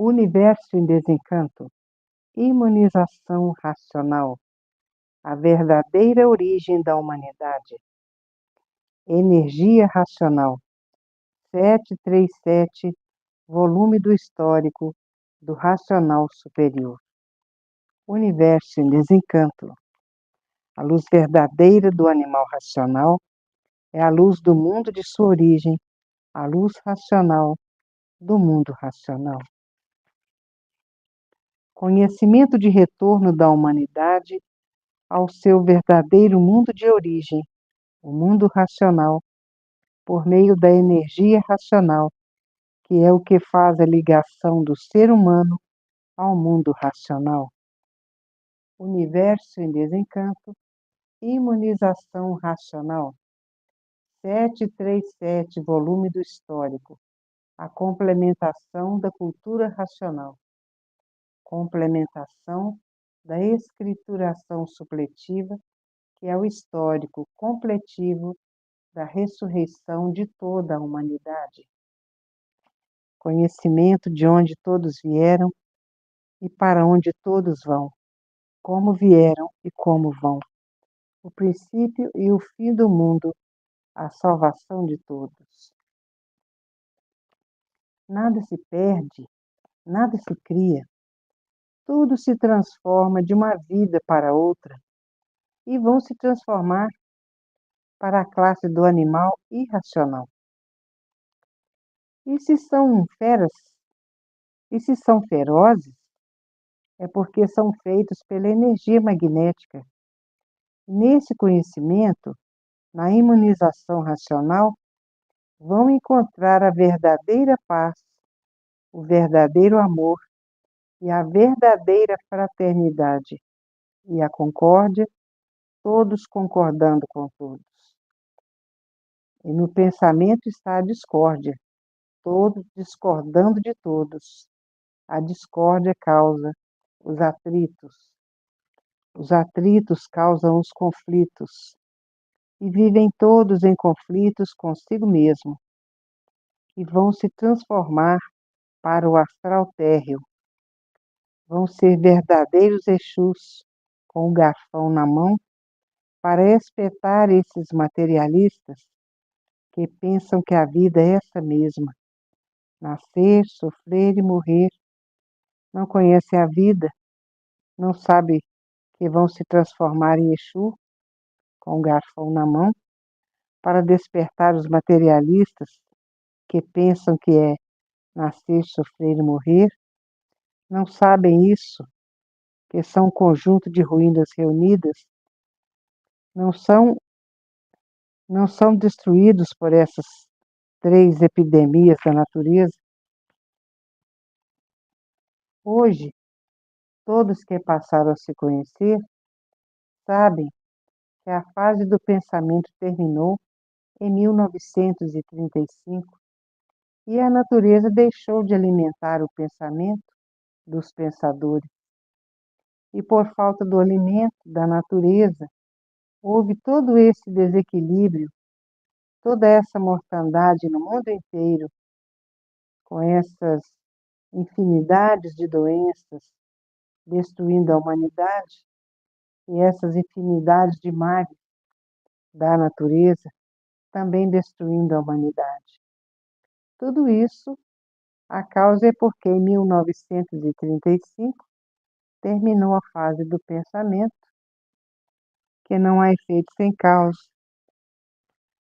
Universo em desencanto, imunização racional, a verdadeira origem da humanidade, energia racional, 737, volume do histórico do racional superior. Universo em desencanto, a luz verdadeira do animal racional é a luz do mundo de sua origem, a luz racional do mundo racional. Conhecimento de retorno da humanidade ao seu verdadeiro mundo de origem, o mundo racional, por meio da energia racional, que é o que faz a ligação do ser humano ao mundo racional. Universo em desencanto, imunização racional. 737, volume do histórico, a complementação da cultura racional. Complementação da escrituração supletiva, que é o histórico completivo da ressurreição de toda a humanidade. Conhecimento de onde todos vieram e para onde todos vão, como vieram e como vão, o princípio e o fim do mundo, a salvação de todos. Nada se perde, nada se cria, tudo se transforma de uma vida para outra e vão se transformar para a classe do animal irracional. E se são feras, e se são ferozes, é porque são feitos pela energia magnética. Nesse conhecimento, na imunização racional, vão encontrar a verdadeira paz, o verdadeiro amor e a verdadeira fraternidade e a concórdia, todos concordando com todos. E no pensamento está a discórdia, todos discordando de todos. A discórdia causa os atritos. Os atritos causam os conflitos. E vivem todos em conflitos consigo mesmo. E vão se transformar para o astral térreo. Vão ser verdadeiros Exus, com o garfão na mão, para espetar esses materialistas que pensam que a vida é essa mesma. Nascer, sofrer e morrer. Não conhecem a vida, não sabem que vão se transformar em Exu, com o garfão na mão, para despertar os materialistas que pensam que é nascer, sofrer e morrer. Não sabem isso, que são um conjunto de ruínas reunidas, não são destruídos por essas 3 epidemias da natureza. Hoje, todos que passaram a se conhecer sabem que a fase do pensamento terminou em 1935 e a natureza deixou de alimentar o pensamento dos pensadores. E por falta do alimento da natureza, houve todo esse desequilíbrio, toda essa mortandade no mundo inteiro, com essas infinidades de doenças destruindo a humanidade e essas infinidades de males da natureza também destruindo a humanidade. Tudo isso, a causa é porque em 1935 terminou a fase do pensamento, que não há efeito sem causa.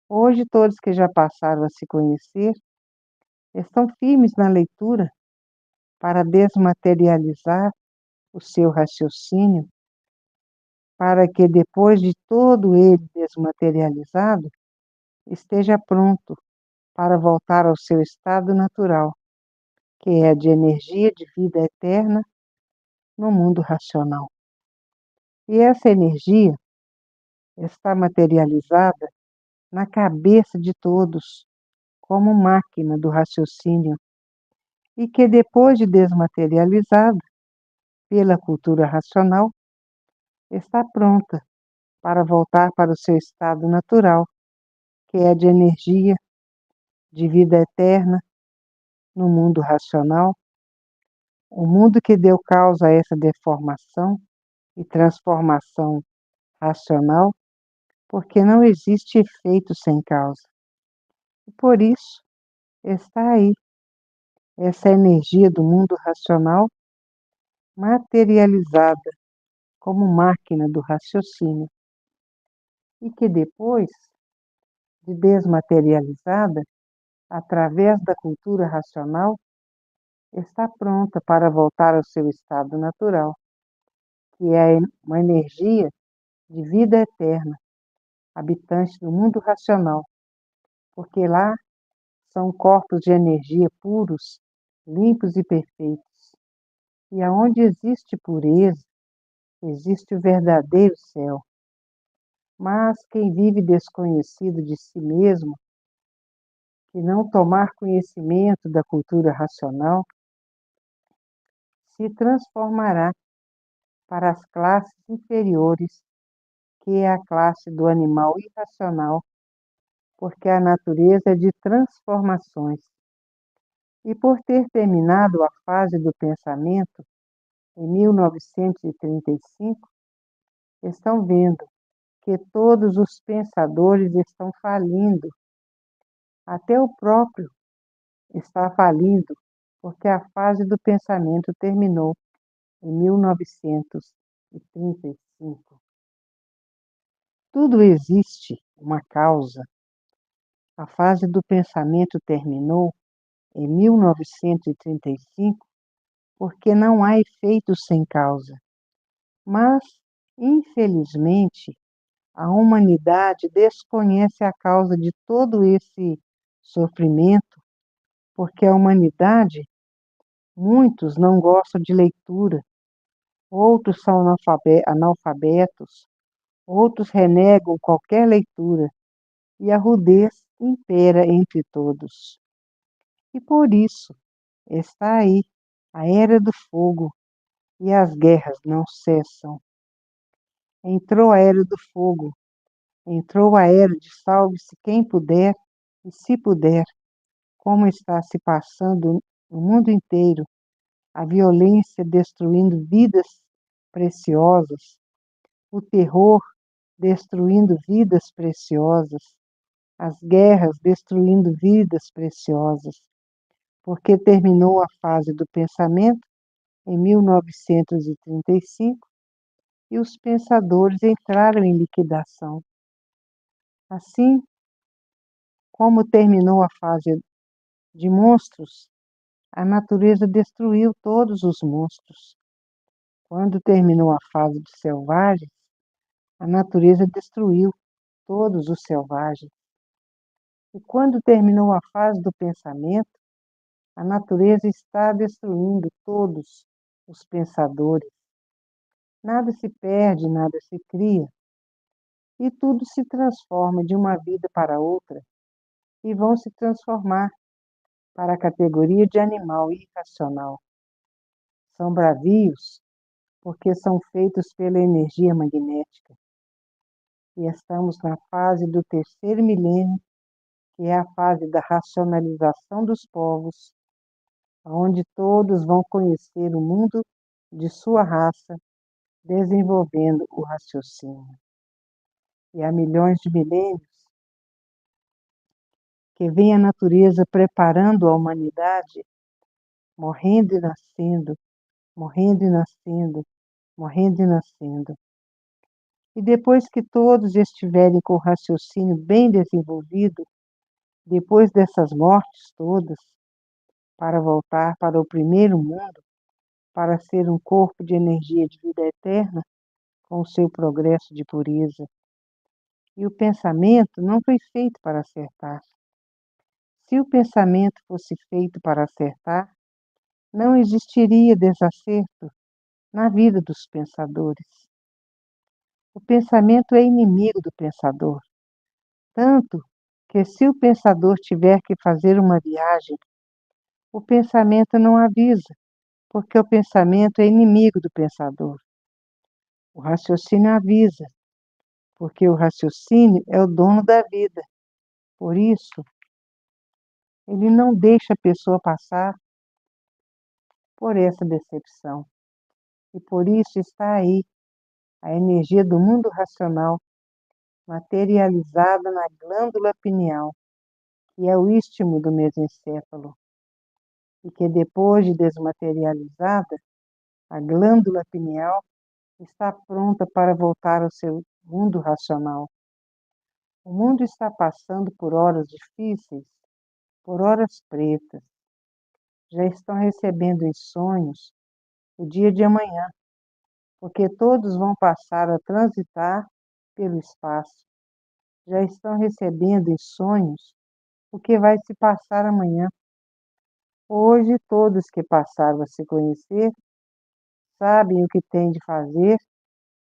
Hoje, todos que já passaram a se conhecer estão firmes na leitura para desmaterializar o seu raciocínio, para que depois de todo ele desmaterializado, esteja pronto para voltar ao seu estado natural, que é de energia de vida eterna no mundo racional. E essa energia está materializada na cabeça de todos, como máquina do raciocínio, e que depois de desmaterializada pela cultura racional, está pronta para voltar para o seu estado natural, que é de energia, de vida eterna, no mundo racional, O mundo que deu causa a essa deformação e transformação racional, porque não existe efeito sem causa. E por isso está aí essa energia do mundo racional materializada como máquina do raciocínio e que depois de desmaterializada, através da cultura racional, está pronta para voltar ao seu estado natural, que é uma energia de vida eterna, habitante do mundo racional, porque lá são corpos de energia puros, limpos e perfeitos. E aonde existe pureza, existe o verdadeiro céu. Mas quem vive desconhecido de si mesmo, que não tomar conhecimento da cultura racional, se transformará para as classes inferiores, que é a classe do animal irracional, porque a natureza é de transformações. E por ter terminado a fase do pensamento, em 1935, estão vendo que todos os pensadores estão falindo, até o próprio está falindo, porque a fase do pensamento terminou em 1935. Tudo existe uma causa. A fase do pensamento terminou em 1935 porque não há efeito sem causa. Mas, infelizmente, a humanidade desconhece a causa de todo esse sofrimento, porque a humanidade, muitos não gostam de leitura, outros são analfabetos, outros renegam qualquer leitura, e a rudez impera entre todos. E por isso está aí a Era do Fogo, e as guerras não cessam. Entrou a Era do Fogo, entrou a Era de salve-se quem puder, e se puder, como está se passando no mundo inteiro, a violência destruindo vidas preciosas, o terror destruindo vidas preciosas, as guerras destruindo vidas preciosas, porque terminou a fase do pensamento em 1935 e os pensadores entraram em liquidação. Assim como terminou a fase de monstros, a natureza destruiu todos os monstros. Quando terminou a fase dos selvagens, a natureza destruiu todos os selvagens. E quando terminou a fase do pensamento, a natureza está destruindo todos os pensadores. Nada se perde, nada se cria, e tudo se transforma de uma vida para outra, e vão se transformar para a categoria de animal irracional. São bravios porque são feitos pela energia magnética. E estamos na fase do terceiro milênio, que é a fase da racionalização dos povos, onde todos vão conhecer o mundo de sua raça, desenvolvendo o raciocínio. E há milhões de milênios que vem a natureza preparando a humanidade, morrendo e nascendo, morrendo e nascendo, morrendo e nascendo. E depois que todos estiverem com o raciocínio bem desenvolvido, depois dessas mortes todas, para voltar para o primeiro mundo, para ser um corpo de energia de vida eterna, com o seu progresso de pureza. E o pensamento não foi feito para acertar. Se o pensamento fosse feito para acertar, não existiria desacerto na vida dos pensadores. O pensamento é inimigo do pensador, tanto que se o pensador tiver que fazer uma viagem, o pensamento não avisa, porque o pensamento é inimigo do pensador. O raciocínio avisa, porque o raciocínio é o dono da vida. Por isso, ele não deixa a pessoa passar por essa decepção. E por isso está aí a energia do mundo racional materializada na glândula pineal, que é o istmo do mesencéfalo, e que depois de desmaterializada, a glândula pineal está pronta para voltar ao seu mundo racional. O mundo está passando por horas difíceis, por horas pretas. Já estão recebendo em sonhos o dia de amanhã, porque todos vão passar a transitar pelo espaço. Já estão recebendo em sonhos o que vai se passar amanhã. Hoje, todos que passaram a se conhecer sabem o que têm de fazer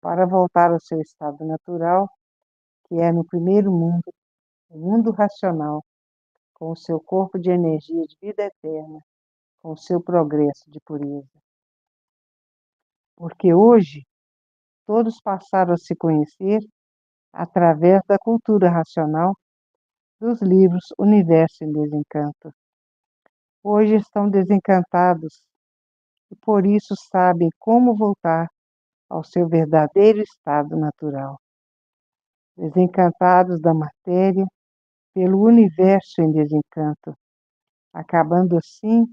para voltar ao seu estado natural, que é no primeiro mundo, o mundo racional, com o seu corpo de energia de vida eterna, com o seu progresso de pureza. Porque hoje, todos passaram a se conhecer através da cultura racional dos livros Universo em Desencanto. Hoje estão desencantados e por isso sabem como voltar ao seu verdadeiro estado natural. Desencantados da matéria pelo universo em desencanto, acabando assim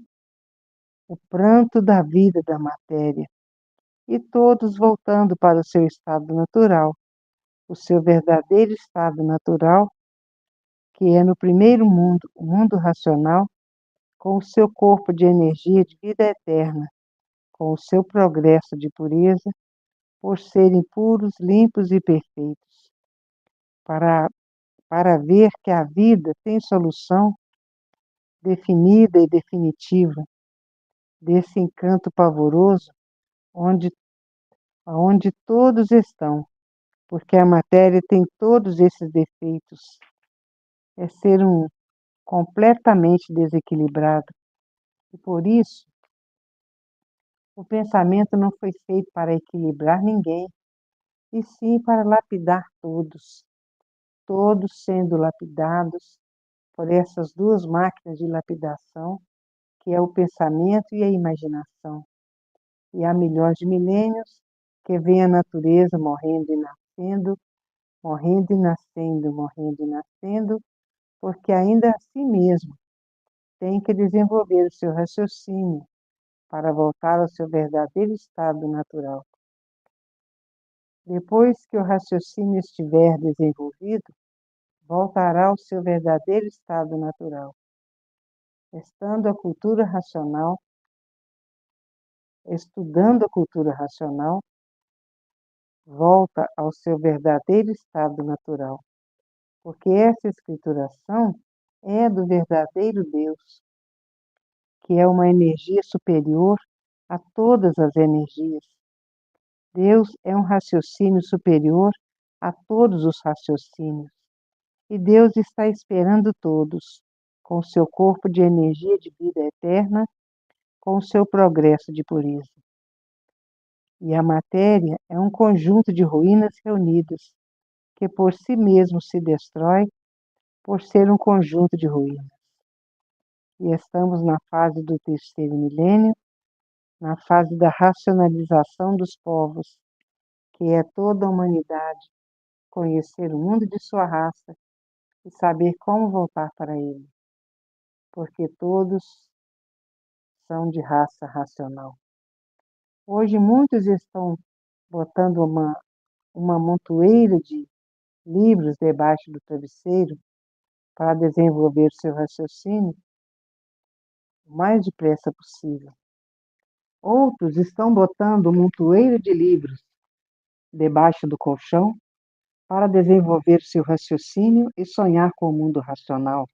o pranto da vida da matéria e todos voltando para o seu estado natural, o seu verdadeiro estado natural, que é no primeiro mundo, o mundo racional, com o seu corpo de energia de vida eterna, com o seu progresso de pureza, por serem puros, limpos e perfeitos, para, para ver que a vida tem solução definida e definitiva desse encanto pavoroso onde todos estão, porque a matéria tem todos esses defeitos. É ser completamente desequilibrado. E por isso, o pensamento não foi feito para equilibrar ninguém, e sim para lapidar todos, todos sendo lapidados por essas duas máquinas de lapidação, que é o pensamento e a imaginação. E há milhões de milênios que vem a natureza morrendo e nascendo, morrendo e nascendo, morrendo e nascendo, porque ainda assim mesmo tem que desenvolver o seu raciocínio para voltar ao seu verdadeiro estado natural. Depois que o raciocínio estiver desenvolvido, voltará ao seu verdadeiro estado natural. Estando a cultura racional, estudando a cultura racional, volta ao seu verdadeiro estado natural, porque essa escrituração é do verdadeiro Deus, que é uma energia superior a todas as energias. Deus é um raciocínio superior a todos os raciocínios. E Deus está esperando todos, com seu corpo de energia de vida eterna, com seu progresso de pureza. E a matéria é um conjunto de ruínas reunidas, que por si mesmo se destrói, por ser um conjunto de ruínas. E estamos na fase do terceiro milênio, na fase da racionalização dos povos, que é toda a humanidade conhecer o mundo de sua raça e saber como voltar para ele, porque todos são de raça racional. Hoje muitos estão botando uma montoeira de livros debaixo do travesseiro para desenvolver seu raciocínio o mais depressa possível. Outros estão botando um montoeiro de livros debaixo do colchão para desenvolver seu raciocínio e sonhar com o mundo racional.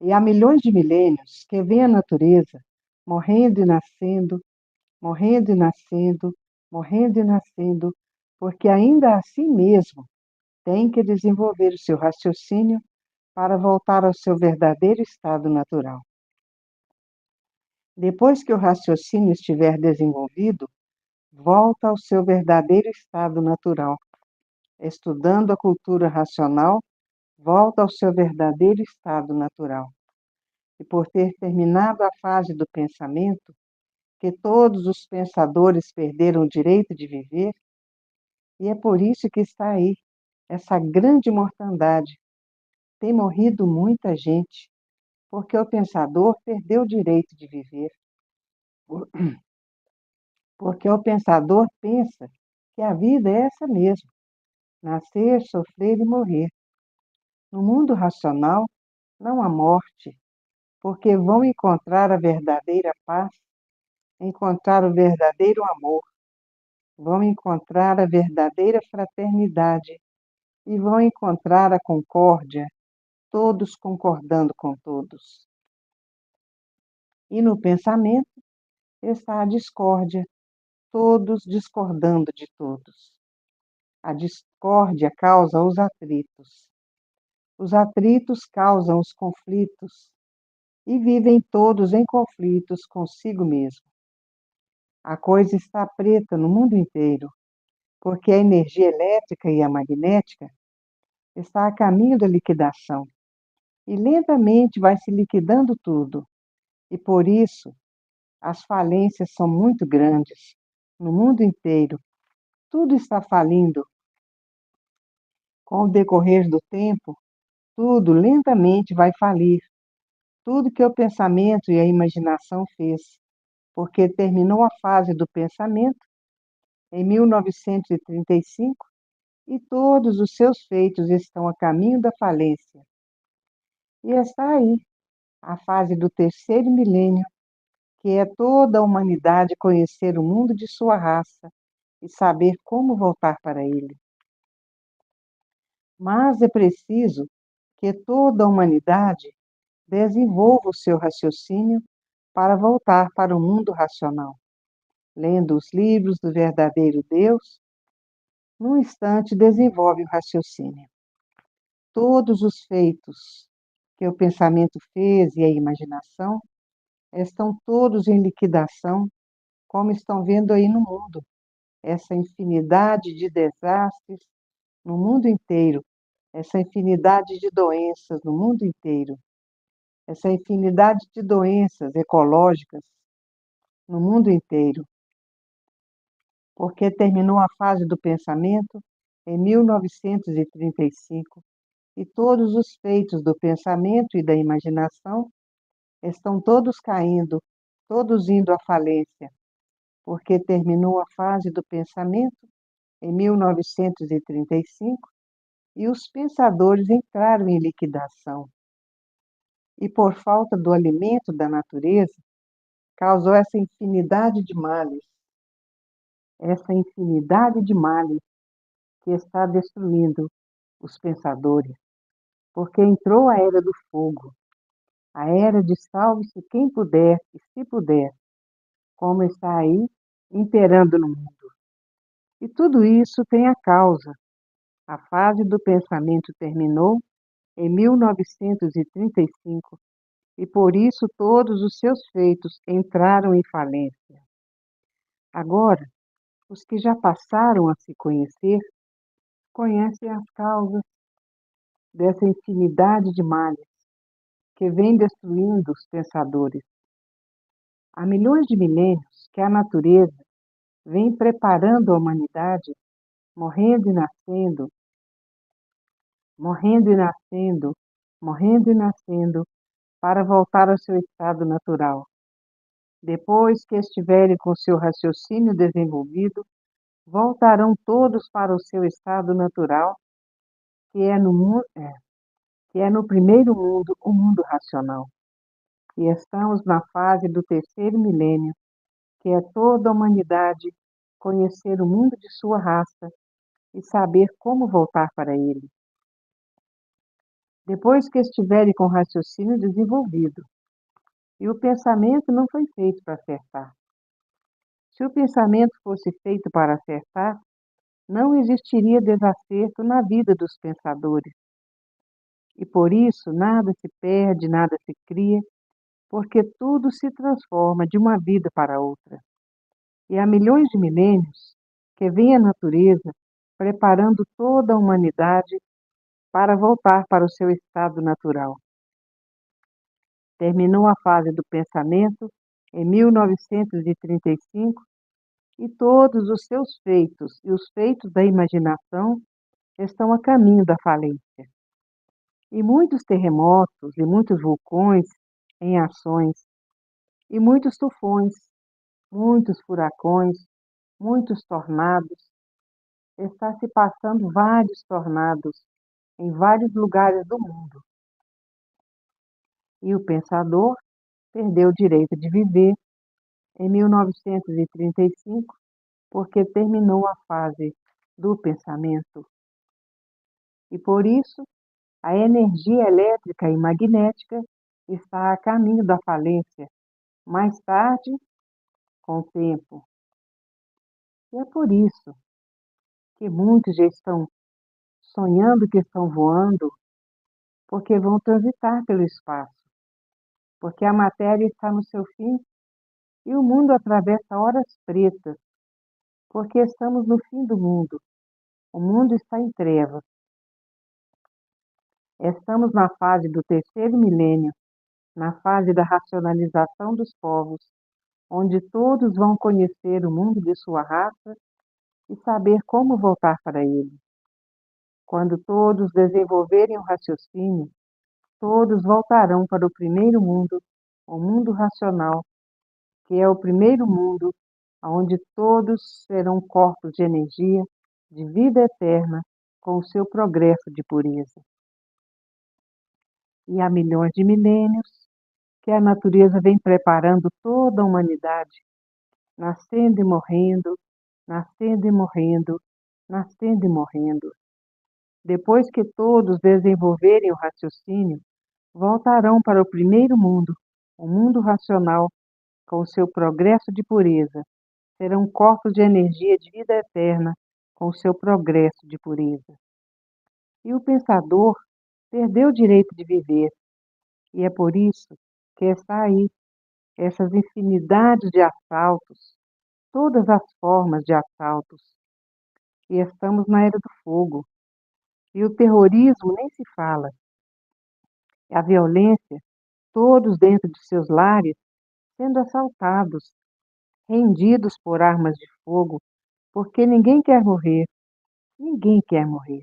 E há milhões de milênios que vêm a natureza morrendo e nascendo, morrendo e nascendo, morrendo e nascendo, porque ainda assim mesmo tem que desenvolver o seu raciocínio para voltar ao seu verdadeiro estado natural. Depois que o raciocínio estiver desenvolvido, volta ao seu verdadeiro estado natural. Estudando a cultura racional, volta ao seu verdadeiro estado natural. E por ter terminado a fase do pensamento, que todos os pensadores perderam o direito de viver, e é por isso que está aí essa grande mortandade. Tem morrido muita gente, porque o pensador perdeu o direito de viver, porque o pensador pensa que a vida é essa mesmo, nascer, sofrer e morrer. No mundo racional, não há morte, porque vão encontrar a verdadeira paz, encontrar o verdadeiro amor, vão encontrar a verdadeira fraternidade e vão encontrar a concórdia, todos concordando com todos. E no pensamento está a discórdia, todos discordando de todos. A discórdia causa os atritos causam os conflitos, e vivem todos em conflitos consigo mesmo. A coisa está preta no mundo inteiro, porque a energia elétrica e a magnética está a caminho da liquidação, e lentamente vai se liquidando tudo, e por isso as falências são muito grandes no mundo inteiro. Tudo está falindo. Com o decorrer do tempo, tudo lentamente vai falir. Tudo que o pensamento e a imaginação fez, porque terminou a fase do pensamento em 1935 e todos os seus feitos estão a caminho da falência. E está aí a fase do terceiro milênio, que é toda a humanidade conhecer o mundo de sua raça e saber como voltar para ele. Mas é preciso que toda a humanidade desenvolva o seu raciocínio para voltar para o mundo racional, lendo os livros do verdadeiro Deus. Num instante desenvolve o raciocínio. Todos os feitos que o pensamento fez e a imaginação estão todos em liquidação, como estão vendo aí no mundo. Essa infinidade de desastres no mundo inteiro, essa infinidade de doenças no mundo inteiro, essa infinidade de doenças ecológicas no mundo inteiro, porque terminou a fase do pensamento em 1935 e todos os feitos do pensamento e da imaginação estão todos caindo, todos indo à falência, porque terminou a fase do pensamento em 1935 e os pensadores entraram em liquidação. E por falta do alimento da natureza, causou essa infinidade de males que está destruindo os pensadores, porque entrou a era do fogo, a era de salve-se quem puder e se puder, como está aí imperando no mundo. E tudo isso tem a causa. A fase do pensamento terminou em 1935 e por isso todos os seus feitos entraram em falência. Agora, os que já passaram a se conhecer, conhecem as causas dessa infinidade de males que vem destruindo os pensadores. Há milhões de milênios que a natureza vem preparando a humanidade, morrendo e nascendo, morrendo e nascendo, morrendo e nascendo, para voltar ao seu estado natural. Depois que estiverem com seu raciocínio desenvolvido, voltarão todos para o seu estado natural, que é no primeiro mundo, o mundo racional. E estamos na fase do terceiro milênio, que é toda a humanidade conhecer o mundo de sua raça e saber como voltar para ele. Depois que estiverem com o raciocínio desenvolvido, e o pensamento não foi feito para acertar. Se o pensamento fosse feito para acertar, não existiria desacerto na vida dos pensadores. E por isso nada se perde, nada se cria, porque tudo se transforma de uma vida para outra. E há milhões de milênios que vem a natureza preparando toda a humanidade para voltar para o seu estado natural. Terminou a fase do pensamento em 1935, e todos os seus feitos e os feitos da imaginação estão a caminho da falência. E muitos terremotos e muitos vulcões em ações, e muitos tufões, muitos furacões, muitos tornados. Está se passando vários tornados em vários lugares do mundo. E o pensador perdeu o direito de viver em 1935, porque terminou a fase do pensamento. E por isso, a energia elétrica e magnética está a caminho da falência, mais tarde, com o tempo. E é por isso que muitos já estão sonhando que estão voando, porque vão transitar pelo espaço, porque a matéria está no seu fim e o mundo atravessa horas pretas, porque estamos no fim do mundo. O mundo está em trevas. Estamos na fase do terceiro milênio, na fase da racionalização dos povos, onde todos vão conhecer o mundo de sua raça e saber como voltar para ele. Quando todos desenvolverem o raciocínio, todos voltarão para o primeiro mundo, o mundo racional, que é o primeiro mundo onde todos serão corpos de energia, de vida eterna, com o seu progresso de pureza. E há milhões de milênios que a natureza vem preparando toda a humanidade, nascendo e morrendo, nascendo e morrendo, nascendo e morrendo. Depois que todos desenvolverem o raciocínio, voltarão para o primeiro mundo, o mundo racional, com o seu progresso de pureza. Serão corpos de energia de vida eterna, com o seu progresso de pureza. E o pensador perdeu o direito de viver, e é por isso que está aí essas infinidades de assaltos, todas as formas de assaltos. E estamos na era do fogo. E o terrorismo nem se fala. A violência, todos dentro de seus lares, sendo assaltados, rendidos por armas de fogo, porque ninguém quer morrer, ninguém quer morrer.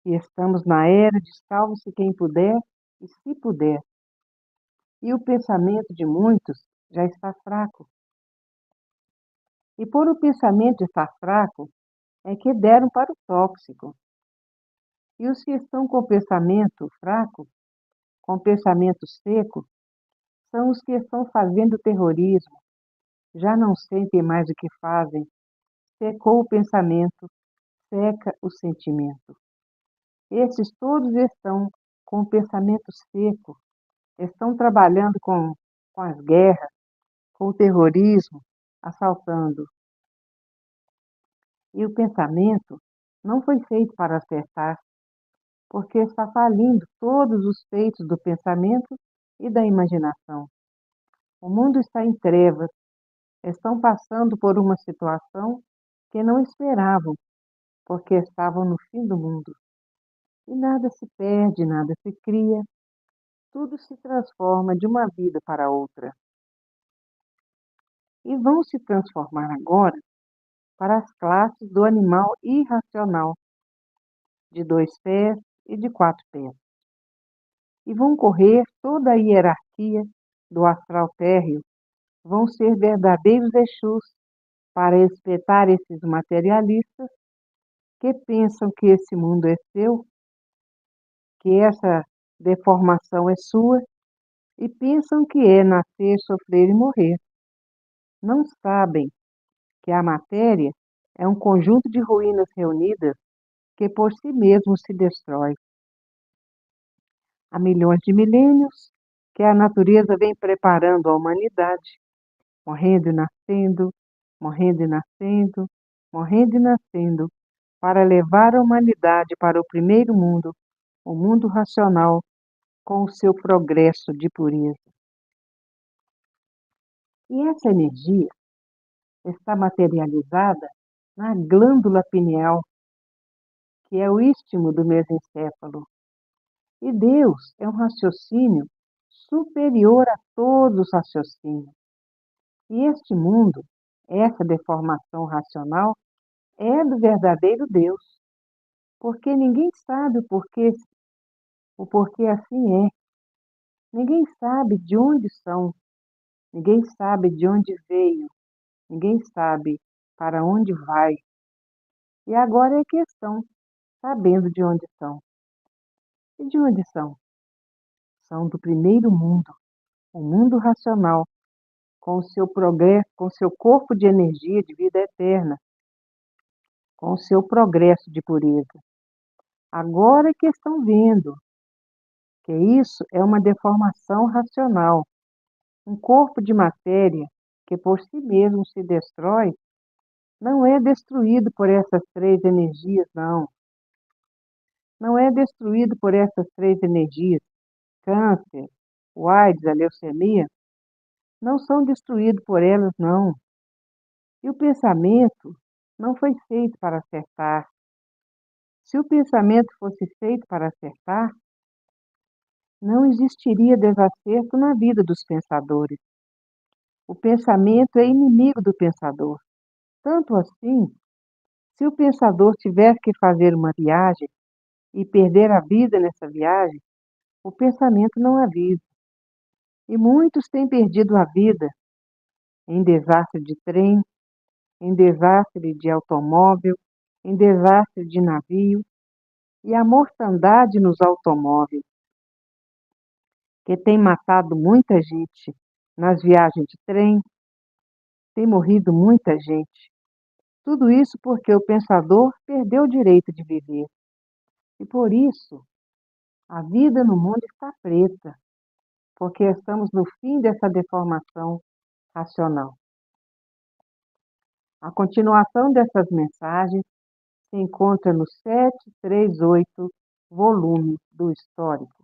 E estamos na era de salve-se quem puder e se puder. E o pensamento de muitos já está fraco. E por o pensamento estar fraco, é que deram para o tóxico. E os que estão com o pensamento fraco, com o pensamento seco, são os que estão fazendo terrorismo. Já não sentem mais o que fazem. Secou o pensamento, seca o sentimento. Esses todos estão com o pensamento seco, estão trabalhando com as guerras, com o terrorismo, assaltando. E o pensamento não foi feito para acertar, porque está falindo todos os feitos do pensamento e da imaginação. O mundo está em trevas, estão passando por uma situação que não esperavam, porque estavam no fim do mundo. E nada se perde, nada se cria, tudo se transforma de uma vida para outra. E vão se transformar agora para as classes do animal irracional, de 2 pés e de 4 pés. E vão correr toda a hierarquia do astral térreo, vão ser verdadeiros Exus para espetar esses materialistas que pensam que esse mundo é seu, que essa deformação é sua, e pensam que é nascer, sofrer e morrer. Não sabem que a matéria é um conjunto de ruínas reunidas que por si mesmo se destrói. Há milhões de milênios que a natureza vem preparando a humanidade, morrendo e nascendo, morrendo e nascendo, morrendo e nascendo, para levar a humanidade para o primeiro mundo, o mundo racional, com o seu progresso de pureza. E essa energia está materializada na glândula pineal, que é o istmo do mesencéfalo. E Deus é um raciocínio superior a todos os raciocínios. E este mundo, essa deformação racional, é do verdadeiro Deus, porque ninguém sabe o porquê assim é. Ninguém sabe de onde são, ninguém sabe de onde veio, ninguém sabe para onde vai. E agora é a questão, sabendo de onde são. E de onde são? São do primeiro mundo, o mundo racional, com o seu progresso, com o seu corpo de energia de vida eterna, com o seu progresso de pureza. Agora é que estão vendo que isso é uma deformação racional, um corpo de matéria que por si mesmo se destrói, não é destruído por essas três energias, não. Não é destruído por essas três energias. Câncer, o AIDS, a leucemia, não são destruídos por elas, não. E o pensamento não foi feito para acertar. Se o pensamento fosse feito para acertar, não existiria desacerto na vida dos pensadores. O pensamento é inimigo do pensador. Tanto assim, se o pensador tiver que fazer uma viagem e perder a vida nessa viagem, o pensamento não avisa. E muitos têm perdido a vida em desastre de trem, em desastre de automóvel, em desastre de navio, e a mortandade nos automóveis, que tem matado muita gente nas viagens de trem, tem morrido muita gente. Tudo isso porque o pensador perdeu o direito de viver. E por isso, a vida no mundo está preta, porque estamos no fim dessa deformação racional. A continuação dessas mensagens se encontra no 738, volume do Histórico.